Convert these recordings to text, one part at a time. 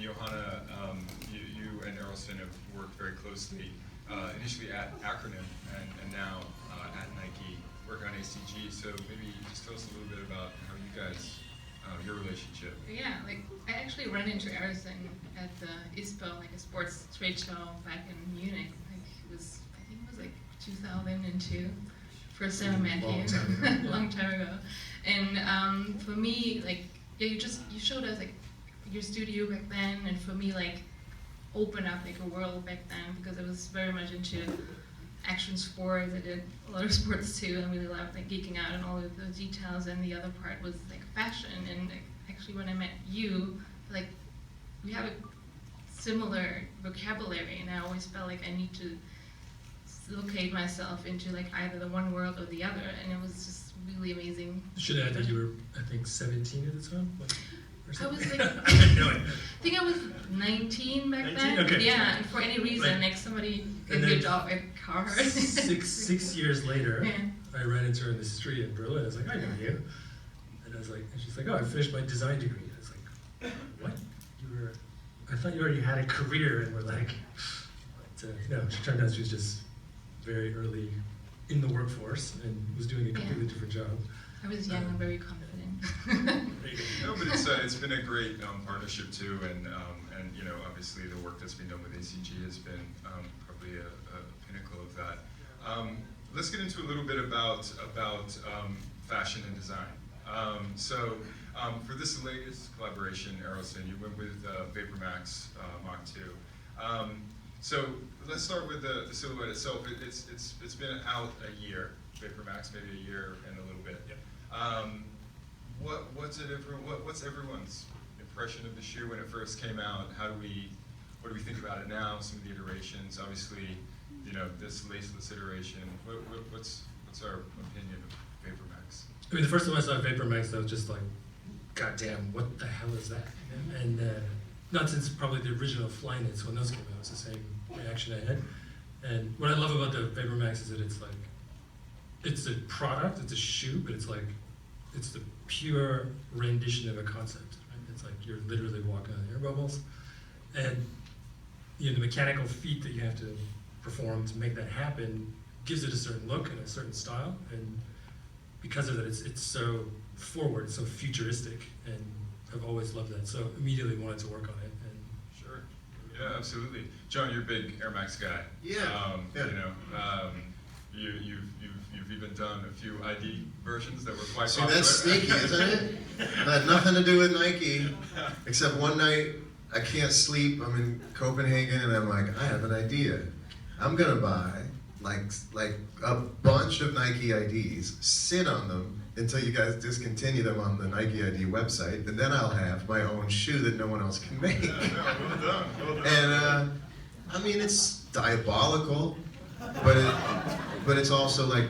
Johanna, you and Errolson have worked very closely, initially at Acronym and now at Nike, work on ACG. So maybe just tell us a little bit about how you guys, your relationship. Yeah, like I actually ran into Errolson at the ISPO, like a sports trade show back in Munich. Like I think it was like 2002. First time I met you, long time ago. And for me, like, yeah, you showed us like your studio back then, and for me, like, opened up like a world back then because I was very much into action sports. I did a lot of sports too, and really loved like geeking out and all of the details. And the other part was like fashion. And like, actually, when I met you, like, we have a similar vocabulary, and I always felt like I need to locate myself into like either the one world or the other, and it was just really amazing. Should I add that you were, I think, 17 at the time? I was like, no, I think I was 19 back 19? then. Okay. Yeah, and for any reason, like somebody gave me a job at Carhartt. six years later, yeah. I ran into her in the street in Berlin. I was like, I know you. And I was like, and she's like, oh, I finished my design degree. I was like, what? I thought you already had a career, and we're like, no, it turned out she was just very early in the workforce and was doing a completely different job. I was young and very confident. No, but it's been a great partnership too, and you know, obviously the work that's been done with ACG has been probably a pinnacle of that. Let's get into a little bit about fashion and design. So for this latest collaboration, Errolson, you went with Vapormax Mach 2. So let's start with the silhouette itself. It's been out a year, Vapormax, maybe a year and a little bit. Yep. What's everyone's impression of the shoe when it first came out? What do we think about it now? Some of the iterations, obviously, you know, this laceless iteration. What's our opinion of Vapormax? I mean, the first time I saw Vapormax, I was just like, God damn, what the hell is that? And not since probably the original Flyknits, when those came out, it's the same reaction I had. And what I love about the Vapormax is that it's like, it's a product, it's a shoe, but it's like, it's the pure rendition of a concept. Right? It's like you're literally walking on air bubbles. And you know, the mechanical feat that you have to perform to make that happen gives it a certain look and a certain style. And because of that, it's so forward, so futuristic, and I've always loved that. So immediately wanted to work on it. And sure, yeah, absolutely. John, you're a big Air Max guy. Yeah. You know, you've even done a few ID versions that were quite popular. That's sneaky, isn't it? It had nothing to do with Nike, except one night I can't sleep. I'm in Copenhagen and I'm like, I have an idea. I'm gonna buy like a bunch of Nike IDs, sit on them until you guys discontinue them on the Nike ID website, and then I'll have my own shoe that no one else can make. Yeah, no, well done, well done. And I mean, it's diabolical, but it's also like,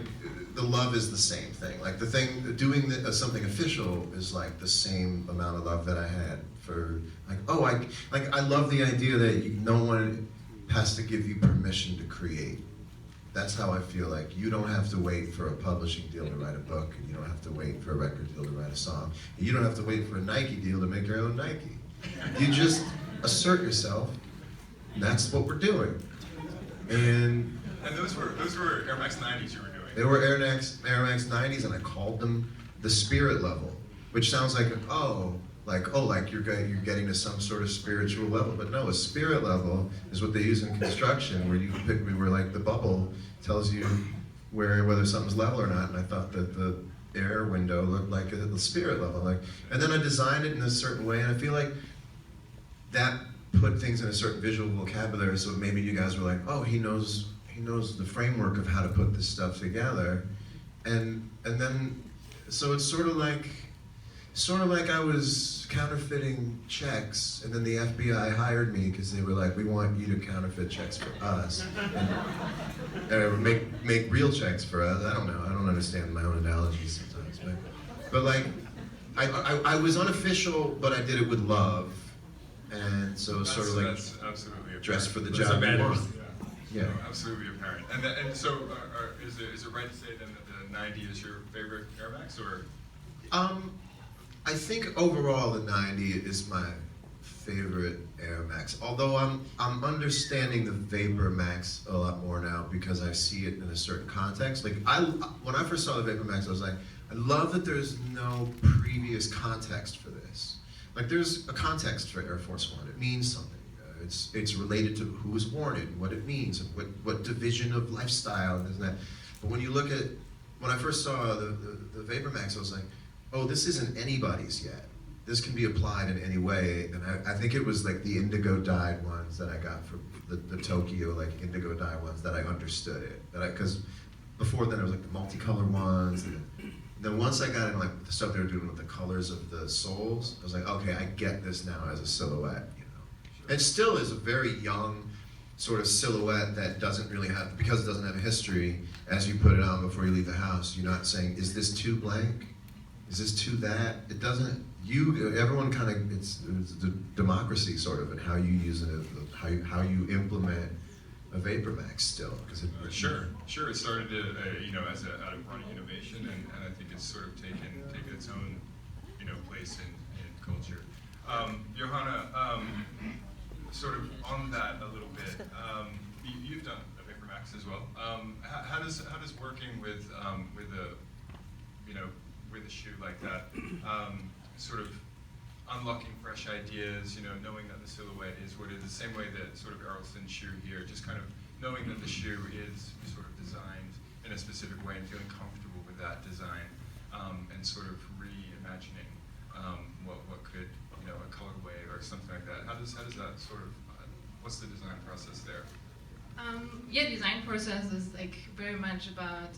the love is the same thing. Like the thing, doing something official is like the same amount of love that I had for like, oh, I love the idea that no one has to give you permission to create. That's how I feel. Like you don't have to wait for a publishing deal to write a book, and you don't have to wait for a record deal to write a song. And you don't have to wait for a Nike deal to make your own Nike. You just assert yourself. And that's what we're doing. And those were Air Max 90s you were doing. They were Air Max 90s, and I called them the spirit level, which sounds like, like you're getting to some sort of spiritual level. But no, a spirit level is what they use in construction, where you can pick, where like the bubble tells you whether something's level or not. And I thought that the air window looked like a spirit level. And then I designed it in a certain way, and I feel like that put things in a certain visual vocabulary. So maybe you guys were like, oh, he knows the framework of how to put this stuff together, and then so it's sort of like I was counterfeiting checks, and then the FBI hired me because they were like, we want you to counterfeit checks for us and make real checks for us. I don't know. I don't understand my own analogies sometimes, but like I was unofficial, but I did it with love, and so it's sort of like that's absolutely dressed for the That's job a you bad want. Yeah, no, absolutely apparent. And so, is it right to say then that the 90 is your favorite Air Max, or? I think overall the 90 is my favorite Air Vapormax. Although I'm understanding the Vapormax a lot more now because I see it in a certain context. Like when I first saw the Vapormax, I was like, I love that there's no previous context for this. Like there's a context for Air Force One. It means something. It's related to who was worn it, and what it means, and what division of lifestyle and this and that. But when you look at, when I first saw the Vapormax, I was like, oh, this isn't anybody's yet. This can be applied in any way, and I think it was like the indigo dyed ones that I got from the Tokyo like indigo dye ones that I understood it. Because before then it was like the multicolored ones, and then once I got into like the stuff they were doing with the colors of the soles, I was like, okay, I get this now as a silhouette. It still is a very young sort of silhouette that doesn't really have, because it doesn't have a history, as you put it on before you leave the house, you're not saying, is this too blank? Is this too that? It doesn't, everyone kind of, it's the democracy sort of, and how you use it, how you implement a Vapormax still. Because Sure. It started as out of running innovation, and I think it's sort of taken its own, place in culture. Johanna, sort of on that a little bit, you've done a Vapormax as well. How does working with a shoe like that, sort of unlocking fresh ideas, knowing that the silhouette is what it is, the same way that sort of Errolson shoe here, just kind of knowing that the shoe is sort of designed in a specific way and feeling comfortable with that design, and sort of reimagining what could, a colorway or something like that. How does that sort of, what's the design process there? Design process is like very much about,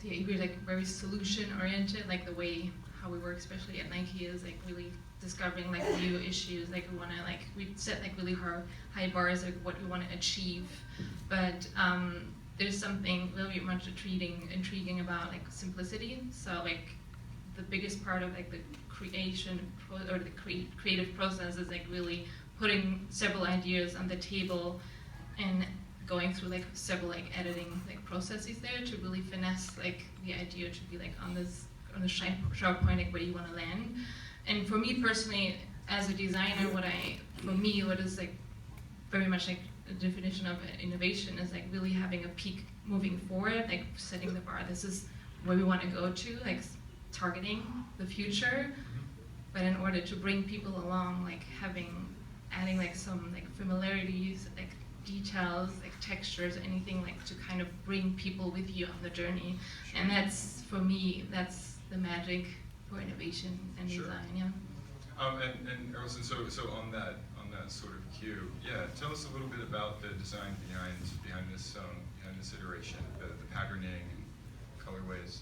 we're like very solution oriented, like the way how we work, especially at Nike, is like really discovering like new issues. Like we set like really high bars of what we want to achieve, but there's something really much intriguing about like simplicity. So like the biggest part of like the creative process is like really putting several ideas on the table and going through like several like editing like processes there to really finesse like the idea to be like on the sharp point, like where you want to land. And for me personally, as a designer, what is like very much like the definition of innovation is like really having a peak moving forward, like setting the bar. This is where we want to go to, like targeting the future. But in order to bring people along, like adding like some like familiarities, like details, like textures, anything like to kind of bring people with you on the journey. Sure. And that's, for me, that's the magic for innovation and Sure. design, yeah. And Errolson, so on that sort of cue, tell us a little bit about the design behind this iteration, the patterning and colorways.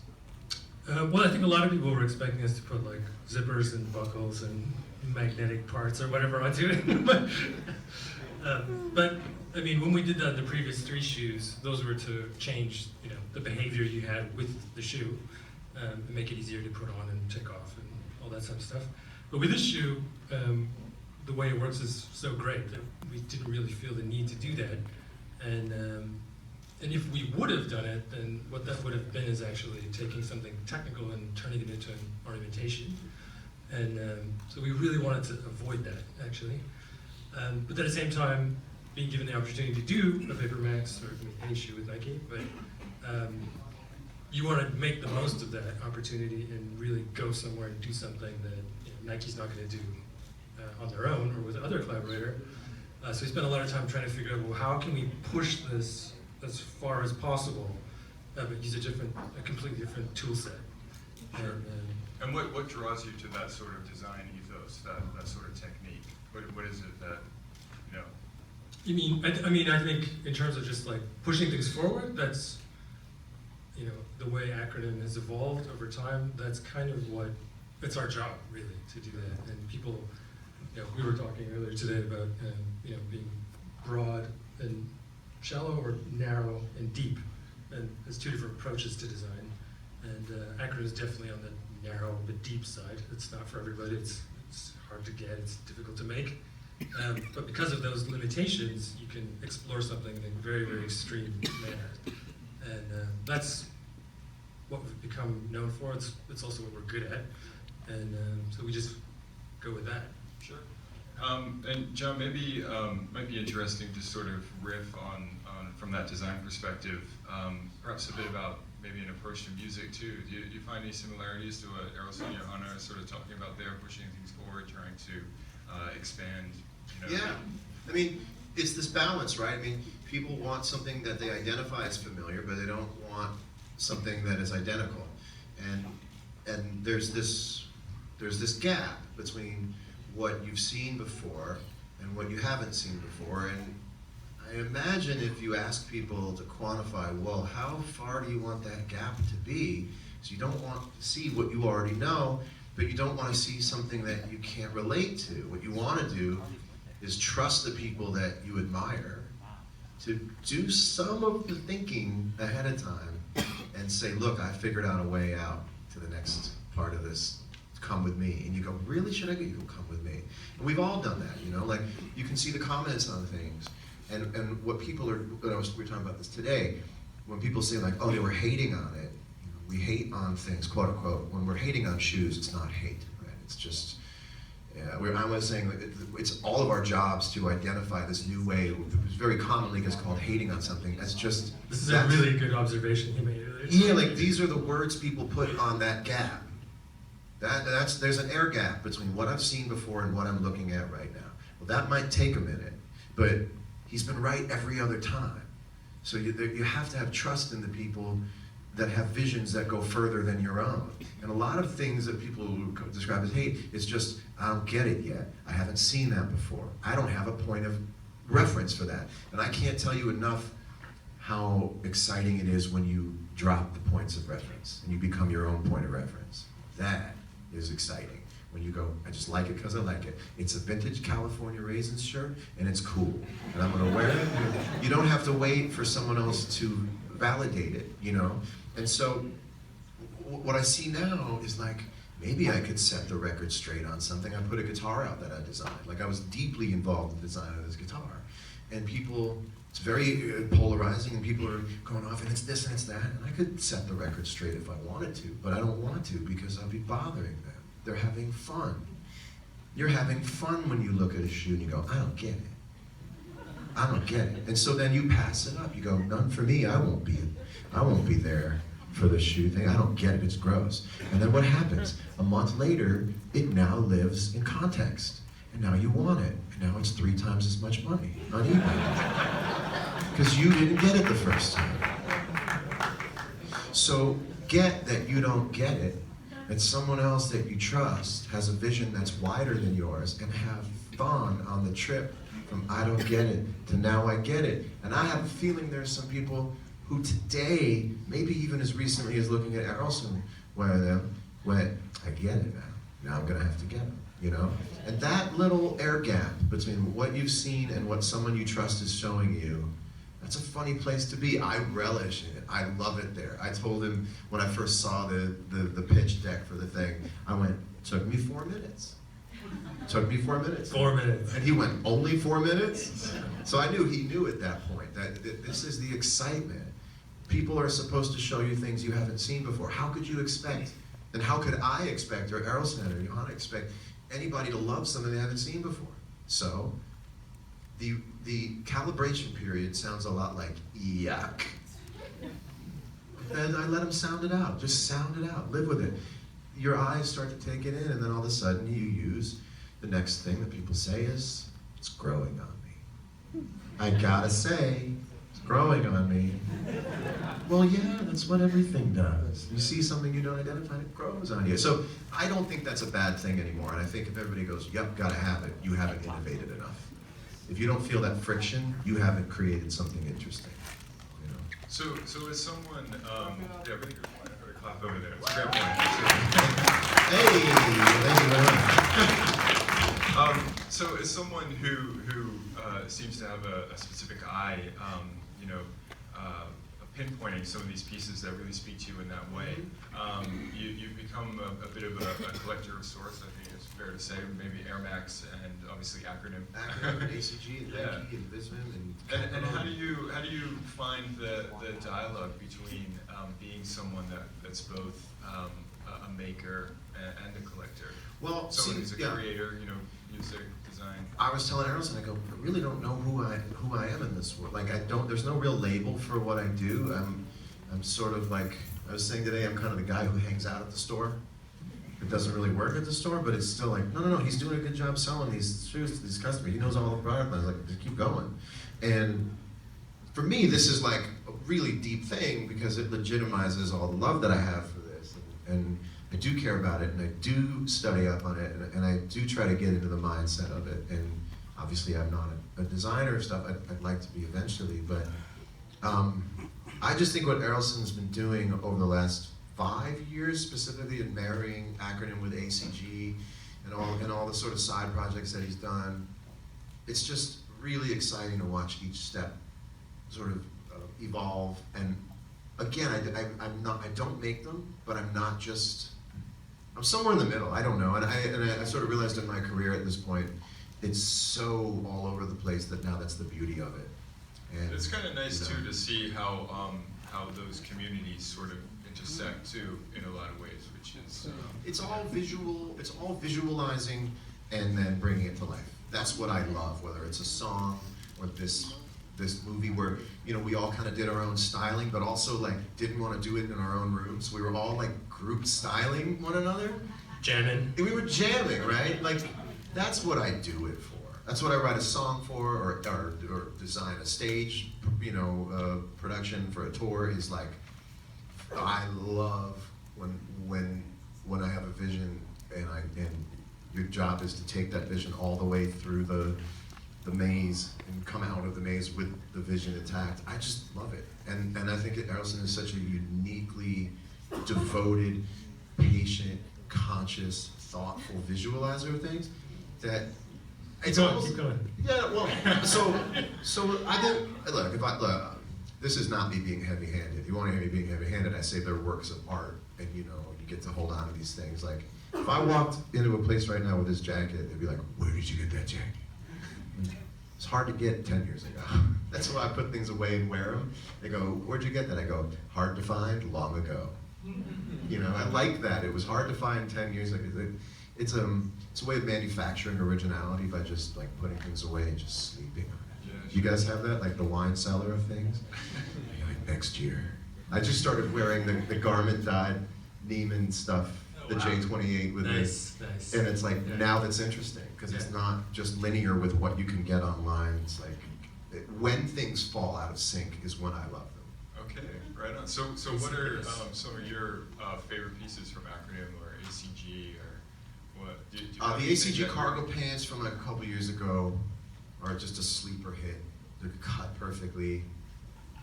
Well, I think a lot of people were expecting us to put like zippers and buckles and magnetic parts or whatever onto it. But I mean, when we did that in the previous 3 shoes, those were to change, the behavior you had with the shoe, and make it easier to put on and take off and all that sort of stuff. But with this shoe, the way it works is so great that we didn't really feel the need to do that. And if we would have done it, then what that would have been is actually taking something technical and turning it into an ornamentation. And so we really wanted to avoid that, actually. But at the same time, being given the opportunity to do a Vapormax or any shoe with Nike, but you want to make the most of that opportunity and really go somewhere and do something that Nike's not going to do on their own or with another collaborator. So we spent a lot of time trying to figure out, well, how can we push this as far as possible, but use a completely different tool set. Sure. And what draws you to that sort of design ethos, that sort of technique? What is it that, You mean, I think in terms of just like pushing things forward, that's, the way Acronym has evolved over time, that's kind of it's our job really to do that. And people, we were talking earlier today about, being broad and shallow or narrow and deep. And there's 2 different approaches to design. And Acronym is definitely on the narrow but deep side. It's not for everybody. It's hard to get. It's difficult to make. But because of those limitations, you can explore something in a very, very extreme manner. And that's what we've become known for. It's also what we're good at. And so we just go with that. Sure. And John, maybe might be interesting to sort of riff on from that design perspective, perhaps a bit about maybe an approach to music too. Do you find any similarities to what Errolson and Johanna are sort of talking about there, pushing things forward, trying to expand? You know? Yeah, I mean, it's this balance, right? I mean, people want something that they identify as familiar, but they don't want something that is identical. And there's this gap between what you've seen before and what you haven't seen before. And I imagine if you ask people to quantify, well, how far do you want that gap to be? So you don't want to see what you already know, but you don't want to see something that you can't relate to. What you want to do is trust the people that you admire to do some of the thinking ahead of time and say, look, I figured out a way out to the next part of this. Come with me. And you go, really, should I go? You go, come with me. And we've all done that, you know, like you can see the comments on things. And what people are, we were talking about this today, when people say like, oh, they were hating on it, you know, we hate on things, quote unquote. When we're hating on shoes, it's not hate, right? It's just, yeah, I was saying it's all of our jobs to identify this new way, which very commonly gets called hating on something. That's just, this is a really good observation you made earlier. Yeah, like these are the words people put on that gap. There's an air gap between what I've seen before and what I'm looking at right now. Well, that might take a minute, but he's been right every other time. So you have to have trust in the people that have visions that go further than your own. And a lot of things that people describe as hate, it's just, I don't get it yet. I haven't seen that before. I don't have a point of reference for that. And I can't tell you enough how exciting it is when you drop the points of reference and you become your own point of reference. That is exciting. When you go, I just like it because I like it. It's a vintage California Raisins shirt, and it's cool. And I'm gonna wear it. You don't have to wait for someone else to validate it, you know? And so, what I see now is like, maybe I could set the record straight on something. I put a guitar out that I designed. Like I was deeply involved in the design of this guitar. And people, it's very polarizing, and people are going off, and it's this and it's that. And I could set the record straight if I wanted to, but I don't want to because I'll be bothering them. They're having fun. You're having fun when you look at a shoe and you go, I don't get it. I don't get it. And so then you pass it up. You go, none for me. I won't be there for the shoe thing. I don't get it. It's gross. And then what happens? A month later, it now lives in context. And now you want it. And now it's 3 times as much money on eBay. Because you didn't get it the first time. So get that you don't get it, and someone else that you trust has a vision that's wider than yours, and have fun on the trip from I don't get it to now I get it. And I have a feeling there's some people who today, maybe even as recently as looking at Errolson, went, I get it now. Now I'm gonna have to get it, you know? And that little air gap between what you've seen and what someone you trust is showing you, that's a funny place to be. I relish it. I love it there. I told him when I first saw the pitch deck for the thing, I went, took me 4 minutes. Took me 4 minutes. 4 minutes. And he went, only 4 minutes? So I knew he knew at that point that this is the excitement. People are supposed to show you things you haven't seen before. How could you expect, and how could I expect, or Errolson or Johanna expect, anybody to love something they haven't seen before? So, the calibration period sounds a lot like yuck. And I let them sound it out. Just sound it out. Live with it. Your eyes start to take it in, and then all of a sudden you use the next thing that people say is, it's growing on me. I gotta say, it's growing on me. Well, yeah, that's what everything does. You see something you don't identify, it grows on you. So I don't think that's a bad thing anymore. And I think if everybody goes, yep, gotta have it, you haven't innovated enough. If you don't feel that friction, you haven't created something interesting. You know? So as someone, yeah, really good point. I heard a clap over there. It's a great point. Hey, thank you very much. So as someone who seems to have a specific eye, you know, pinpointing some of these pieces that really speak to you in that way, you've become a bit of a collector of sorts. I think it's fair to say, maybe Air Max and obviously Acronym. Acronym and ACG and Yeah. Nike and MISSBISH And how do you find the dialogue between being someone that's both a maker and a collector? Well, Someone see, who's a yeah. creator, you know, music, design? I was telling Errolson, I go, I really don't know who I am in this world. Like there's no real label for what I do. I'm sort of like, I was saying today, I'm kind of the guy who hangs out at the store. It doesn't really work at the store, but it's still like, no, he's doing a good job selling these shoes to these customers. He knows all the product lines, like, just keep going. And for me, this is like a really deep thing because it legitimizes all the love that I have for this. And I do care about it, and I do study up on it, and I do try to get into the mindset of it. And obviously, I'm not a designer of stuff. I'd like to be eventually, but I just think what Errolson's been doing over the last 5 years, specifically in marrying Acronym with ACG and all the sort of side projects that he's done, it's just really exciting to watch each step sort of evolve. And again, I don't make them, but I'm somewhere in the middle. I don't know, and I sort of realized in my career at this point, it's so all over the place that now that's the beauty of it. And it's kind of nice you know, too to see how those communities sort of intersect too in a lot of ways, which is it's all visual. It's all visualizing and then bringing it to life. That's what I love. Whether it's a song or this movie where we all kind of did our own styling, but also like didn't want to do it in our own rooms. We were all like group styling one another. Jamming. And we were jamming, right? Like that's what I do it for. That's what I write a song for, or design a stage, production for a tour. Is like I love when I have a vision and your job is to take that vision all the way through the maze and come out of the maze with the vision intact. I just love it, and I think that Errolson is such a uniquely devoted, patient, conscious, thoughtful visualizer of things that. Keep going. Yeah, well, so I think, look, this is not me being heavy-handed. If you want to hear me being heavy-handed, I say they're works of art, and you get to hold on to these things. Like, if I walked into a place right now with this jacket, they'd be like, where did you get that jacket? It's hard to get 10 years ago. That's why I put things away and wear them. They go, where'd you get that? I go, hard to find, long ago. I like that. It was hard to find 10 years ago. It's a way of manufacturing originality by just like putting things away and just sleeping on it. Yeah, You guys have that, like the wine cellar of things? Like next year. I just started wearing the garment dyed Neiman stuff, the J28 with Nice. and it's like now that's interesting because it's not just linear with what you can get online. It's like when things fall out of sync is when I love them. okay, right on. So what are some of your favorite pieces from Acronym or ACG or what? Do you have The anything ACG that cargo really- pants from like a couple years ago are just a sleeper hit. They're cut perfectly.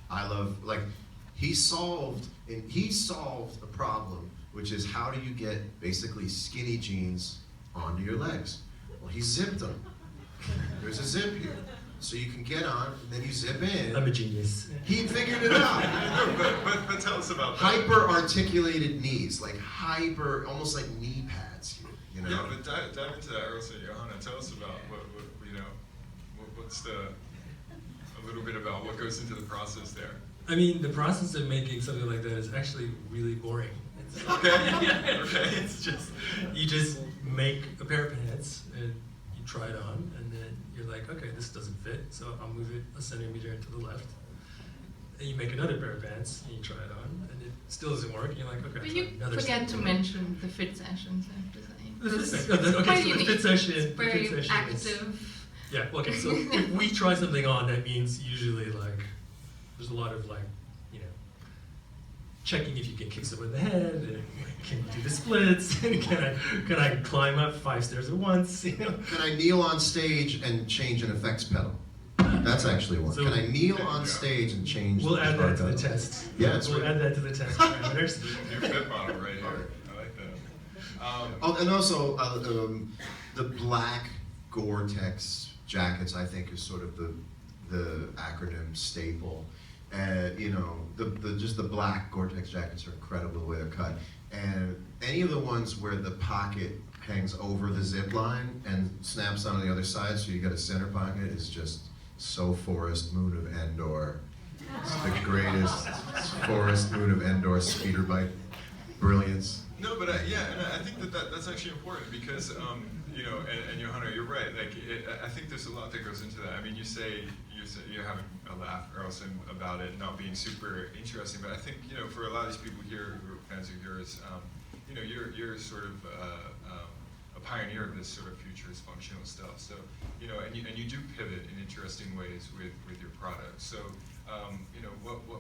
I love, like, he solved a problem, which is how do you get basically skinny jeans onto your legs? Well, he zipped them. There's a zip here. So you can get on, and then you zip in. I'm a genius. He figured it out. No, but tell us about that. Hyper articulated knees, like almost like knee pads here. Yeah, but dive into that, Errolson. Johanna, tell us about what's a little bit about what goes into the process there. I mean, the process of making something like that is actually really boring. It's, Okay. It's just, you just make a pair of pants and you try it on, and then you're like, okay, this doesn't fit, so I'll move it a centimeter to the left. And you make another pair of pants and you try it on, and it still doesn't work. And you're like, okay, But I'll you try another forget to centimeter. mention the fit sessions, I have to say. The fit It's session. Okay, quite so the unique. fit session. It's the very fit session is- active. Yeah, okay, so if we try something on, that means usually like, there's a lot of like, checking if you can kick someone in the head, and like, can you do the splits, and can I climb up 5 stairs at once, Can I kneel on stage and change an effects pedal? That's actually one. So- Can I kneel on stage and change We'll the add that to the pedal? test. Yeah, it's We'll really- add that to the test parameters. New fit model right here. I like that. Oh, and also, the black Gore-Tex jackets, I think, is sort of the Acronym staple. Just the black Gore-Tex jackets are incredible the way they're cut. And any of the ones where the pocket hangs over the zip line and snaps on the other side, so you got a center pocket, is just so Forest Moon of Endor. It's the greatest Forest Moon of Endor speeder bike brilliance. No, but and I think that's actually important because you know, and Johanna, you're right. Like, I think there's a lot that goes into that. I mean, you say you're having a laugh, Errolson, about it not being super interesting, but I think, you know, for a lot of these people here who are fans of yours, you know, you're sort of a pioneer of this sort of futurist functional stuff. So, you know, and you do pivot in interesting ways with your products. So, you know,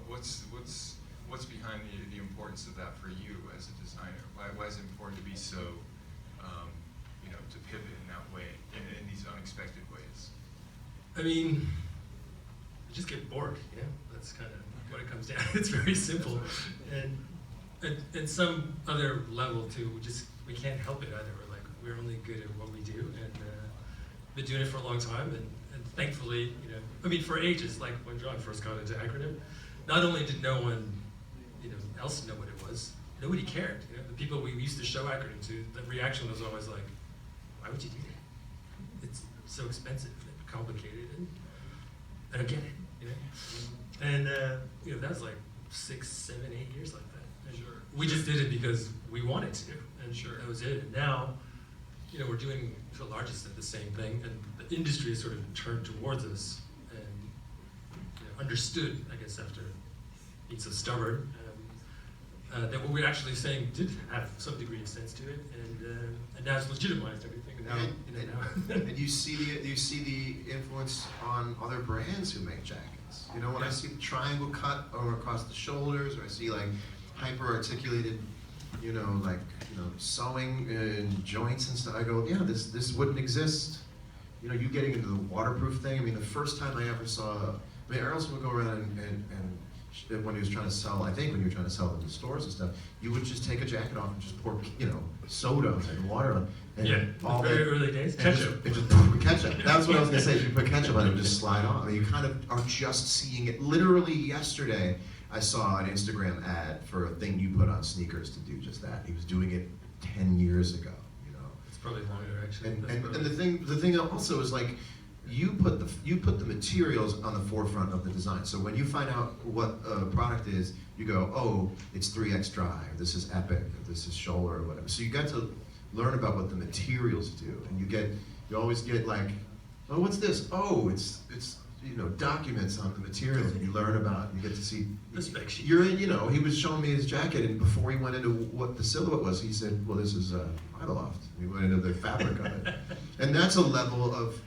what's behind the importance of that for you as a designer? Why is it important to be so, you know, to pivot in that way, in these unexpected ways? I mean, I just get bored, you know? That's kind of what it comes down to. It's very simple. And some other level too, we can't help it either. We're only good at what we do, and been doing it for a long time, and thankfully, you know, I mean, for ages, like when John first got into Acronym, not only did no one, you know, else know what it was, nobody cared. You know, the people we used to show Acronym to, the reaction was always like, "Why would you do that? It's so expensive and complicated, and I don't get it." You know, and you know, that was like 6, 7, 8 years like that. And Sure. we just did it because we wanted to, and Sure. that was it. And now, you know, we're doing to the largest extent the same thing, and the industry has sort of turned towards us and, you know, understood, I guess, after being so stubborn, that what we're actually saying did have some degree of sense to it, and now it's legitimized everything. And now, you know, now And you see the influence on other brands who make jackets. You know, when I see the triangle cut or across the shoulders, or I see like hyper articulated, you know, like, you know, sewing and joints and stuff, I go, yeah, this wouldn't exist. You know, you getting into the waterproof thing. I mean, the first time I ever saw, I mean, Errolson would go around and when he was trying to sell, I think when you were trying to sell them in the stores and stuff, you would just take a jacket off and just pour, you know, soda and water on. And yeah, all very that, early days. and Ketchup. Just ketchup. That's what I was gonna say. If you put ketchup on it, it would just slide off. You kind of are just seeing it. Literally yesterday, I saw an Instagram ad for a thing you put on sneakers to do just that. He was doing it 10 years ago, you know. It's probably longer actually. And the thing also is like, you put the materials on the forefront of the design. So when you find out what a product is, you go, oh, it's 3X dry, or this is Epic, or this is Shoulder, or whatever. So you get to learn about what the materials do, and you always get like, oh, what's this? Oh, it's you know, documents on the materials, and you learn about, and you get to see the spec sheet. you know, he was showing me his jacket, and before he went into what the silhouette was, he said, well, this is Loft. We went into the fabric of it, and that's a level of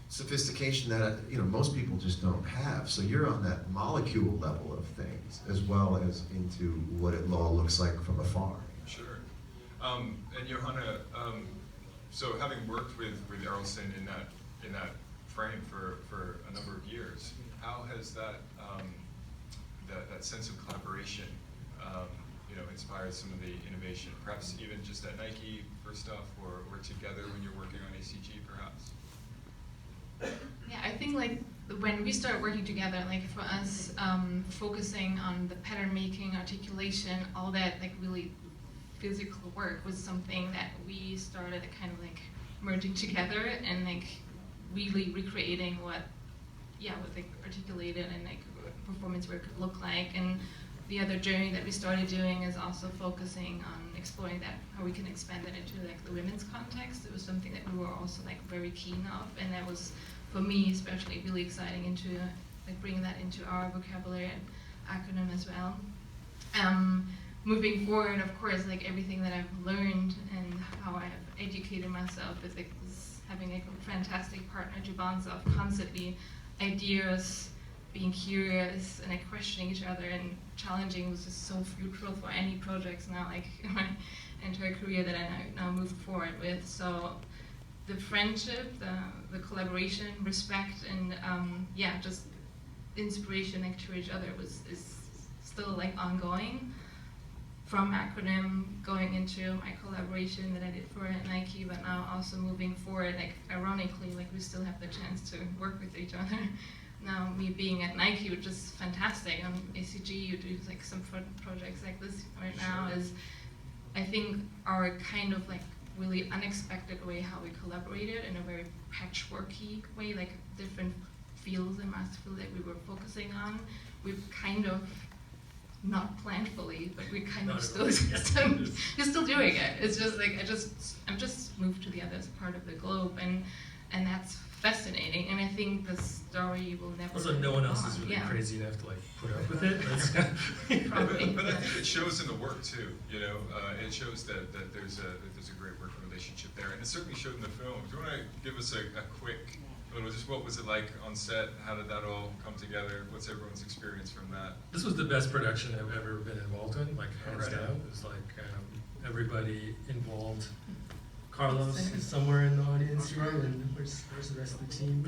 sophistication that, you know, most people just don't have. So you're on that molecule level of things, as well as into what it all looks like from afar. Sure. And Johanna, so having worked with Errolson in that frame for a number of years, how has that that sense of collaboration, you know, inspired some of the innovation? Perhaps even just at Nike for stuff, or together when you're working on ACG, perhaps. Yeah, I think like when we started working together, like for us, focusing on the pattern making, articulation, all that like really physical work was something that we started kind of like merging together and like really recreating what like articulated and like performance work could look like. And the other journey that we started doing is also focusing on exploring that, how we can expand that into like the women's context. It was something that we were also like very keen of, and that was for me especially really exciting into like bringing that into our vocabulary and acronym as well. Moving forward, of course, like everything that I've learned and how I have educated myself is like this, having like a fantastic partner to bounce off constantly ideas, being curious and like questioning each other and challenging was just so fruitful for any projects now, like in my entire career that I now move forward with. So the friendship, the collaboration, respect, and just inspiration like to each other is still like ongoing. From Acronym going into my collaboration that I did for Nike, but now also moving forward, like ironically, like we still have the chance to work with each other. Now me being at Nike, which is fantastic, on ACG you do like some projects like this right now, is I think our kind of like really unexpected way how we collaborated in a very patchworky way, like different fields in master field that we were focusing on. We've kind of not planned fully, but we're kind Not of at still, all. you're still doing it. It's just like, I'm just moved to the other part of the globe, and that's fascinating, and I think the story will never. Also, no one else go is on. really Yeah. crazy enough to like put up with it. That's Probably. But I think it shows in the work too. You know, it shows that there's a great working relationship there, and it certainly showed in the film. Do you want to give us a quick little, just what was it like on set? How did that all come together? What's everyone's experience from that? This was the best production I've ever been involved in, like hands Right. down. It was like everybody involved. Carlos is somewhere in the audience here, and where's the rest of the team?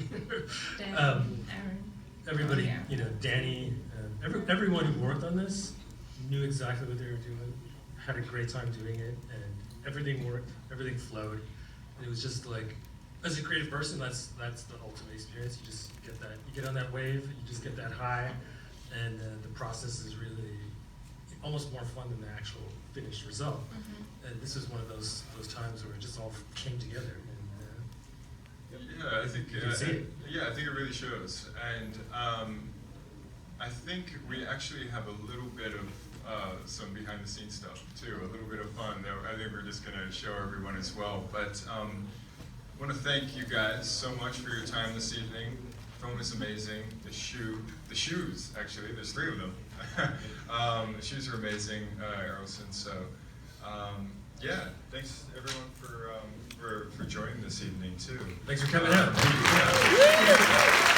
Dan, Um, Aaron. Everybody, Yeah. you know, Danny, everyone who worked on this knew exactly what they were doing, had a great time doing it, and everything worked, everything flowed. And it was just like, as a creative person, that's the ultimate experience. You just get that, you get on that wave, you just get that high, and the process is really almost more fun than the actual finished result. And this is one of those times where it just all came together. Yeah, I think You can see it. yeah, I think it really shows, and I think we actually have a little bit of some behind-the-scenes stuff too, a little bit of fun that I think we're just going to show everyone as well. But I want to thank you guys so much for your time this evening. The film is amazing. The shoes actually, there's 3 of them. The shoes are amazing, Errolson. So. Yeah, thanks everyone for joining this evening too. Thanks for coming out. Yeah.